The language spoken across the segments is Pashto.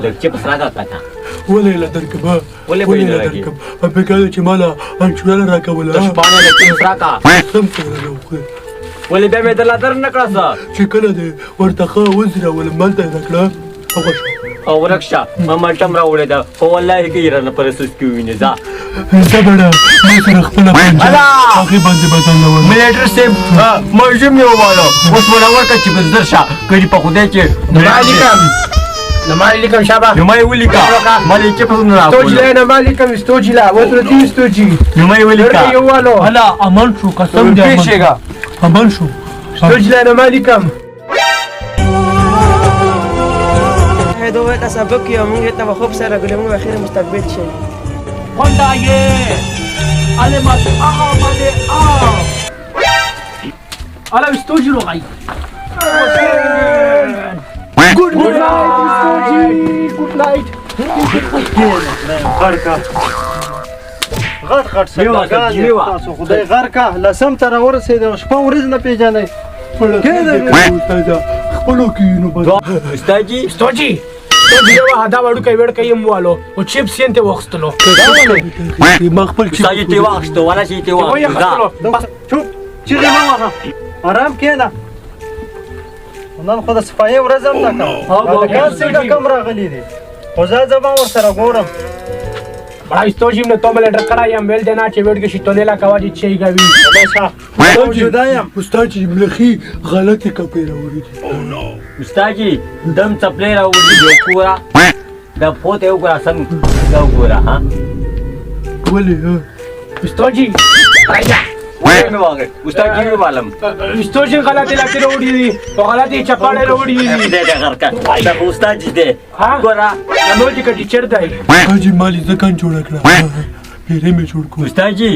لږ چپس راکړه تا ولې له درکم ولې به یې نه راکړې؟ په کله چې مالا انچوره راکوله د شپانه لږ چپس راکړه سم کوله ولې بیا مې درله در نه کړه څه چې کله دې ورته ښه وزرولم مالته یې راکړه هغه شو او ورک شه ما مالټه م راوړې ده خو والله که یې رانه په رسوس کې ووینې ځه زه بړه ما سره خپله پنجه هغې باندې به ځانولم ملیټر صاحب ماشوم یې وباله اوس مې راورکړه چې بس در شه کړي په خدای چې نمای لیکم شابه نو ما یې ولیکه ما دې چپس نه ستوجي راکړو لا نمای لیکم ستوجي لا وترتي ستوجي نو ما یې ولیکه یوالو هلا امان شو قسم دې پیشېګه امان شو ستوجي لا نمای لیکم دوه کا سبق یو موږ ته خوب سره غلې موږ اخر مستقبل شي honda ye ale mas male ala ستوجي لغاي ګډ good night غټ سړی تاسو خدای غر کا لسم تر ورسېد شپه ورځ نه پیژنې خپلو کې نو بس استاجي ستوجي یو هدا وړو کوي وړ کوي موالو او چپس یې ته وختلو ما خپل استاجي تی واخستو ولا شي تی واخستو بس چوپ چیرې ما واه آرام کېنه نن خو د صفایي ورځ هم نه کوم دا څنګه کم راغلی دی خو زه ځم ور سره ګورم بڑا ستوجي نه ته مل ډر کړه یم ویل دینا چې وړ کې شي ټولې لا کواجی چې گاوی همیشه موجوده یم استاد چې ملخي غلطي کپې راوړي استاجي دم چپلې راوړي یو کورا دا پوت یو کورا سم دا کورا ها ولې ستوجي راځه مې واغې استاجي وی والم ستوجي غلطي لا کې وړي دي او غلطي چپاړې وړي دي دې دې غر کا دا استاجي دې ها کورا نو چې کټی چر دی حاجی مالی ځکان جوړ کړه پیرې مې جوړ کو استاجي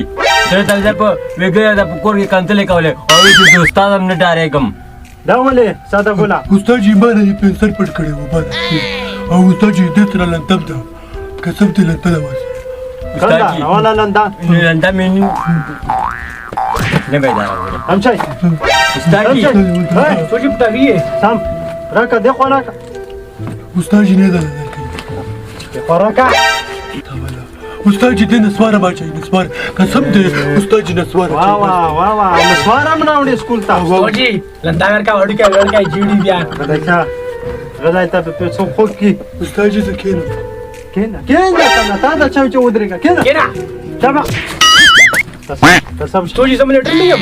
ته دا په وګړه د پکور کې کانتلې کوله او چې استاد هم نه ډارې کم دا ولې ساده ګولا استاد جی ما نه پنسل پټ کړی و بس او استاد جی دې تر لنتب دا قسم دې لنتل واس استاجي ولا لندا لندا مين نه پیدا هم چای استاجي ستوجي په ویه سم راکا دې خو راکا استاد جی نه درکې خو راکا استاد جی دې نسوار باچای نسوار قسم دې استاد جی نسوار واه نسوار هم راوړې سکول ته ستوجي لندا ورکا وړو کې وړو کې جوړي بیا غدا غدا ته په څو خو کې استاد جی زکین کېنه کنه تا دا چا چې ودرېګه کېنه کینا تمام تاسو ستوجي زمونه ټلیم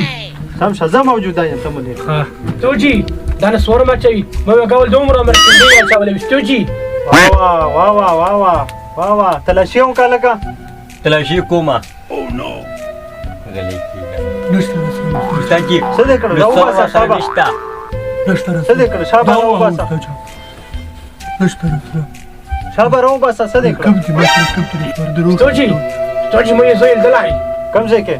سم شزه موجوده یم ته مونږ ها ستوجي دا نه سور ما چي مې کول دومره مرکه دی چا ولې ستوجي واه تلاشي هم کالکا تلاشي کوما او نو غلې کیږي نشته استاجي څه دې کړو دا وباسه شابه نشتا نشته څه دې کړو شابه وباسه نشته شابه وباسه څه دې کړو کم دې ما کم ته پردرو ستوجي مې زویل دلای کم ځای کې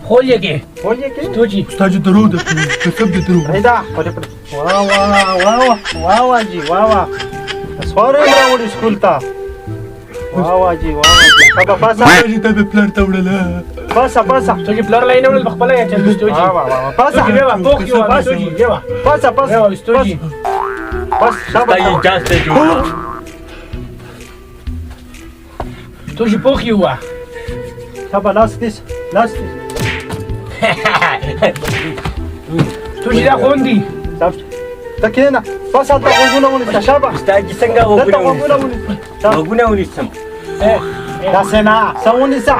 خولې کې ولې کې ستوجي استاد جی درو ده قسم دې درو پیدا واه جی واه سواره راوړي سکول ته واه جی شابه پاسه جی ته په پلان ته وړله پاسه ستوجي پلار لاین ول بخپل یا چل ستوجي واه پاسه بیا پوخ یو ستوجي بیا پاسه ستوجي بس شابه استاجي جاسته جوړ ستوجي پوخ یو شابه لاس ستوجي دا خوندي ته کېنه پاسه ته غوږونه ونیسه شابه استاجي څنګه وګونه ونیسم دا سنا سمونیسه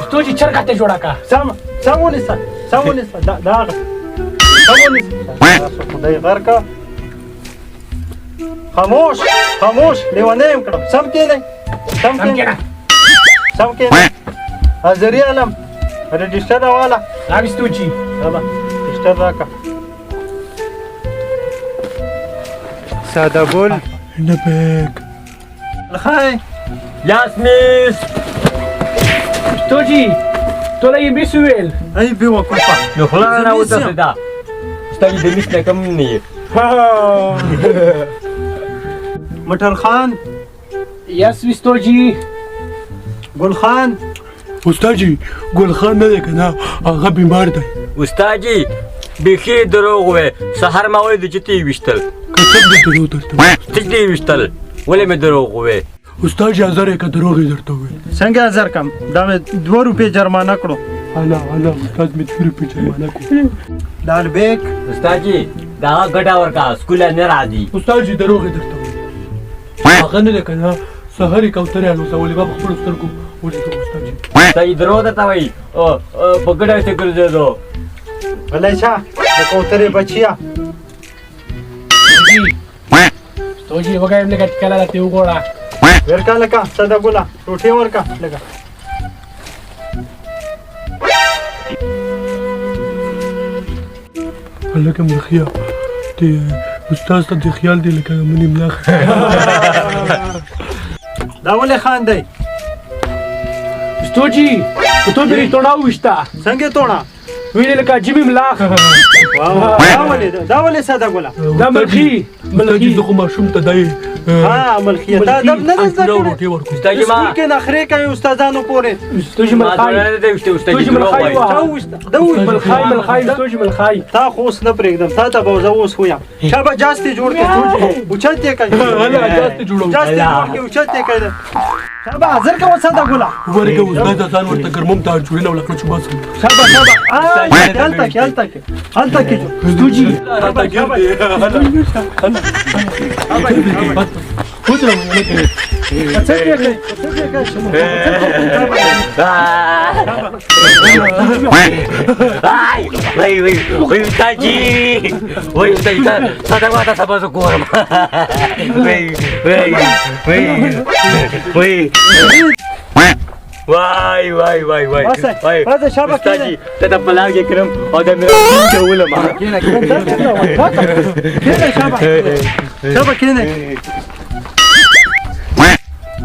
ستوجي چرګه ته جوړه کا سمونیسه دا سمونیسه خدای غر کا خاموش لیوانه يم کړم سم کېنه سم کېنه حاضري علم رجسټر والا راوي ستوجي بابا رجسټر راکا ساده ګل نه پک لخای یاسمین ستوجي ټوله یې بیسویل ای به وکړه نو خلانه راوته دا استاجي د میس نه کم نه مټر خان یس ستوجي ګل خان استاد جی ګل خان نه ده کنه هغه بیمار دی استاجي بخي دروغ وې سحر ما وې د چتي وشتل قسم دې درو درته چتي وشتل ولې مې دروغ ووې استاد جي 1000 که دروغ یې درته وویل څنګه 1000 کم دا مې 2 روپۍ جرمانه کړو الا استاد مې 2 روپۍ جرمانه کړو لال بیگ استاد جي دا ګټه ورکا سکول نه راځي استاد جي دروغ یې درته وویل هغه نه ده که نه سهار یې کوترې الوځولې ما په خپلو سترګو ولیدو استاد جي صحیح دروغ درته وایي په ګډه یې ګرځېدو غلی شه د کوترې بچیا استوجي وګایم لکه ټکلا ته وګوره ورکا لکه صدا ګولا روټي ورکا لکه هلکه ملخیه استاد ته د خیال دی لکه منی ملاخ دا ولې خاندئ استوجي تو به توړه وښتا څنګه توړه ویل لکه جیمی ملاخ دا ولې صدا ګولا دا ملخي ملخي زه خو ماشوم ته دی ها ملخیه تا ادب نه زده کړی روټي ورکو استاد جي ما سکول کې نخرې کوي استادانو پورې استوجي ما ملخای نه دی وشته استاد جي دروغ وایي ملخای ملخای تا خو اوس نه پرېږدم تا ته به زه اوس ویم شابه جاستې جوړ کړې اوچت یې کوي جاستې جوړوم جاستې جوړ کړې اوچت یې کوي شابه حاضر کوه صدا ګولا ورکه استاد ځان ورته ګرمم ته جوړې نه ولکړه چې بس شابه هلته کې استوجي وای استاد جي وای استاد صدا واته سبا زه ګورم وای راځه شابه استاد جي ته د پلاو کې کرم او د میرا څنګه ولما شابه کینه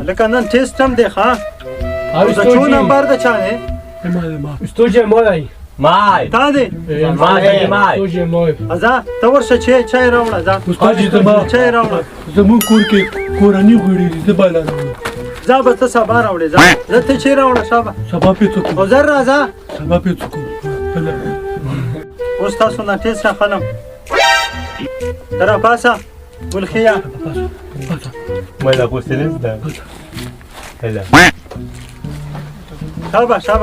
لکه نن ټیسټ هم دی ښه او د چون نمبر د چا دی استوجي مولای مای تا دی استوجي مولای ازا ته ورشه چای راوړه ځه استاد جي زما چای راوړه زموږ کور کې کوراني غوړي دي زه بالا ځه به ته سبا راوړې ځه زه ته چای راوړه شابه سبا پیڅو او زر راځه سبا پیڅو اوس تاسو نه ټیسټ خلم ترا پاسه ولخیا مالا حوصله ده هلا شابه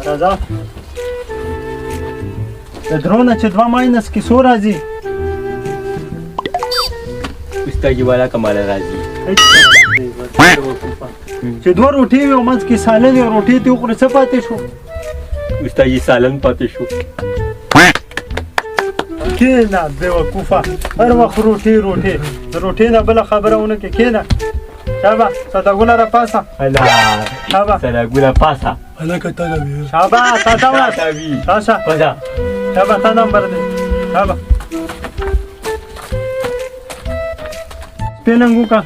راځه د درونه چې 2 ماینس کې څو راځي استاد جي والا کمال راځي چې 2 روټي وي او منځ کې سالن روټي ته وخورې څه پاتې شو استاد جي سالن پاتې شو کېنه بیوقوفه هر وخت روټي د روټي نه بله خبره ونه کې کېنه شابه صدا ګوله را پاسه هلا شابه صدا ګوله پاسه هلکه تا دا وی شابه تا دا وړه راشه پاسه شابه تا نمبر دی شابه سپیلنګ وکړه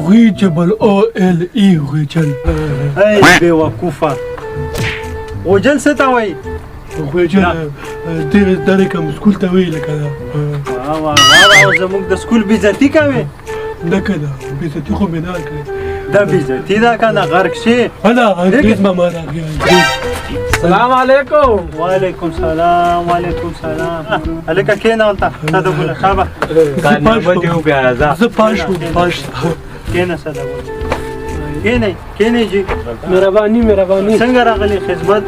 غیجبل OLE غیجل ای بیوقوفه غوجل څه ته وایي غیجل دره کوم سکول ته وی لکه دا واه زموږ د سکول بیزتی کوي لکه دا بیزتی خو مې نه کړې دا بیزتی دا کنه غرق شي هلا انګریز ماما راغی السلام علیکم وعلیکم سلام الکه کېنه ولته صدا ګوله شابه کانه بده و بیا راځه زه پاش کېنه صدا ګوله کېنه جی مهرباني څنګه راغلی خدمت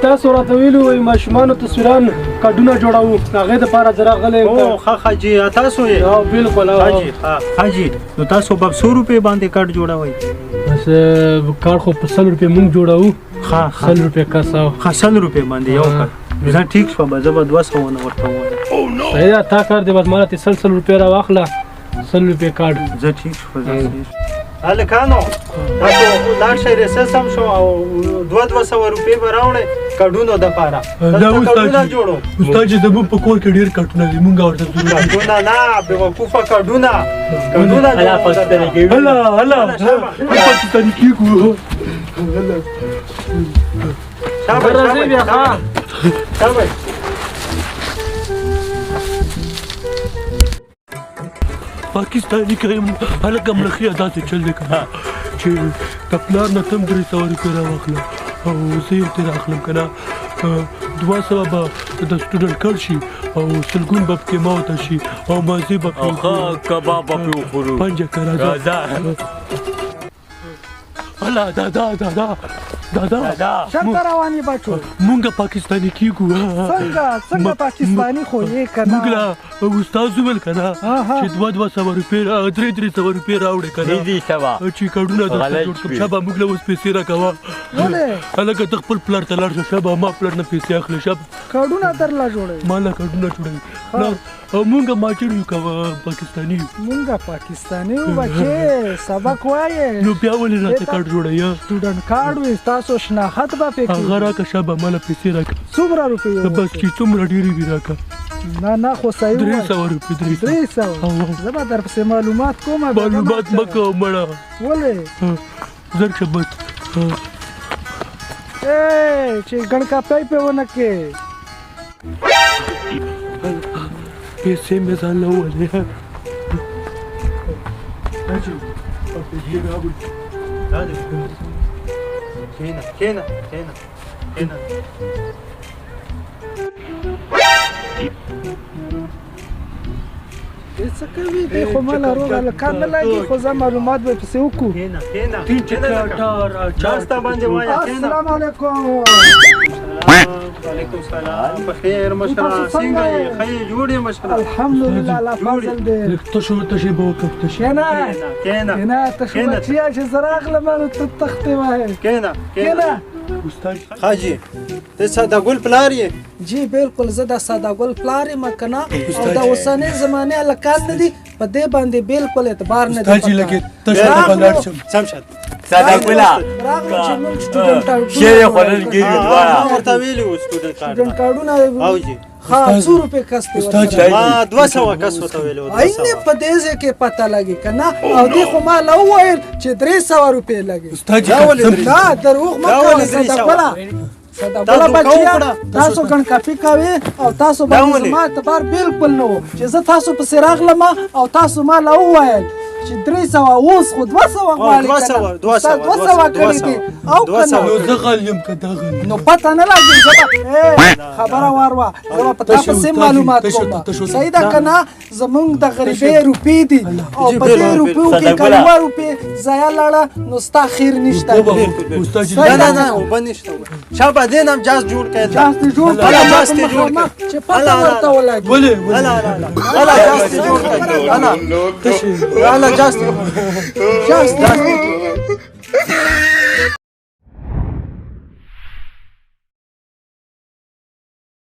تاسو راته ویلو وای ماشومان تصویران کډونه جوړاو هغه د پاره زرا غلې او خا جی تاسو یې او بالکل حاجی نو تاسو به 100 روپے باندې کټ جوړوي بس کار خو په 100 روپے مونږ جوړاو 100 روپے کا 100 روپے باندې یو کټ زه ټیک شو به زه 200 نه ورته وایم یا تا کار دی بس ماته 100 روپے را واخله 100 روپے کارت زه ټیک شو هلکانو تاسو لاړ شئ ریسس هم شو او 200 روپۍ به راوړئ کډونو دپاره دلته کډونه جوړو استاد جي زموږ په کور کې ډېر کټونه دي مونږ ورته کډونه نه بېوقوفه کډونه هلا پاکستاني کېږو شابه پاکستاني کایم هلکه ملخي داسې چل دی که چې د پلار نه تم 300 روپۍ راواخله او زه یې ترې اخلم که نه 200 به د سټوډنټ کارډ شي او سلګون به پکې ماته شي او مازې به او ښه کباب به پرې وخورو پنجه که راځه هله دادا چرته روانې بچو مونږ پاکستاني کېږو څنګه پاکستاني خو یې که مونږ نه له استاد وویل که نه چې 200 روپۍ 300 روپۍ راوړې که نه دې سوا چې کارډونه درته غلط جوړ کړم شوې. شابه موږ له اوس پیسې راکوه ولې هلکه ته خپل پلار ته لاړ شه شابه ما پلار نه پیسې اخلې شابه کارډونه درله جوړوي ما له کارډونه جوړوي نه او مونږ ماچړ یو کوه پاکستاني یو مونږه پاکستاني یو بچې سبق وایې نو بیا ولې راته کارډ جوړوي سټوډنټ کارډ وي ستاسو شناخت به پکې هغه راکه شابه ما له پیسې راکړه څومره روپۍ یو بس چې څومره ډېرې وي راکړه نه خو صحیح وایې 300 روپۍ 300 زه به درپسې معلومات کوم معلومات مه کوه مړه ولې زر شه بس چې ګڼکاپۍ پې ونه کې پیسې مې ځان له وولې کېنه څه کوي دی خو ما لروغ هلکان نه لګي خو زه معلومات به پسې وکړو ناسته باندې وایه کېنه السلام علیکم وعلیکم سلام بخیر مشره څنګه یې ښه یې جوړ یې مشره الحمدلله الله فضل دی تشو به وکړه تشې کېنه ته شو بچیا چې زه راغلم نو ته تختې وایې کېنه استاد حاجي ته ساده ګل پلار یې جی بالکل زه د ساده ګل پلار یم که نه او د اوسنۍ زمانې هلکان نه دي په دې باندې بالکل اعتبار نه دی استاد چې لګې تشو ته به لاړ شم سم شد ساده ګله راغلو چې موږ سټوډنټ شعر یې خوړل کېږي ما دواړه ورته ویلي و سټوډنټ کارډ کارډونه او جی ها 100 روپۍ کس دی ما 200 کس ورته ویلي و اینې په دې ځای کې پته لګي که نه او دې خو ما له وویل چې 300 روپۍ لګي استاد دا ولې چې نه دروغ مه کوه صدقله صدقله بچیا تاسو ګڼکاپي کوئ او تاسو باندې زما اعتبار بالکل نه و چې زه تاسو پسې راغلم او تاسو ما له وویل چې 300 اوس خو 200 غواړي 200 کړي دي او که نه نو زه غل یم که دا غل نو پته نه لګي زه به خبره واروا زه به په تا پسې معلومات کوم صحیح ده که نه زمونږ د غریبۍ روپۍ دي او په دې روپیو کې که 2 روپۍ ضایع لاړه نو ستا خیر نشته استاد چې نه اوبه نشته شابه دې نام جاز جوړ کړه جاز دې جوړ کړه جاز دې جوړ کړه چې پته ورته ولګي ولې الا جاز دې جوړ کړه الا جاز دې